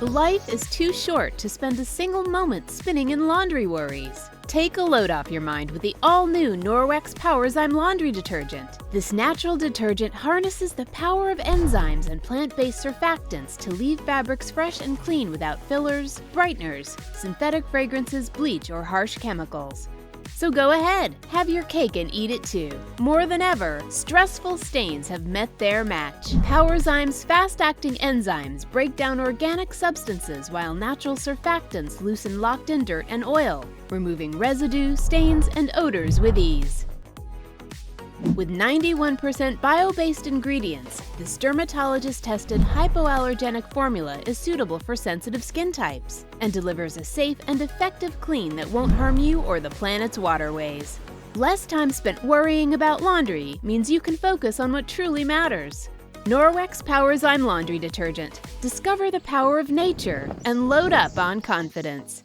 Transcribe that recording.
Life is too short to spend a single moment spinning in laundry worries. Take a load off your mind with the all-new Norwex PowerZyme laundry detergent. This natural detergent harnesses the power of enzymes and plant-based surfactants to leave fabrics fresh and clean without fillers, brighteners, synthetic fragrances, bleach, or harsh chemicals. So go ahead, have your cake and eat it too. More than ever, stressful stains have met their match. PowerZyme's fast-acting enzymes break down organic substances while natural surfactants loosen locked-in dirt and oil, removing residue, stains, and odors with ease. With 91% bio-based ingredients, this dermatologist-tested hypoallergenic formula is suitable for sensitive skin types and delivers a safe and effective clean that won't harm you or the planet's waterways. Less time spent worrying about laundry means you can focus on what truly matters. Norwex PowerZyme laundry detergent. Discover the power of nature and load up on confidence.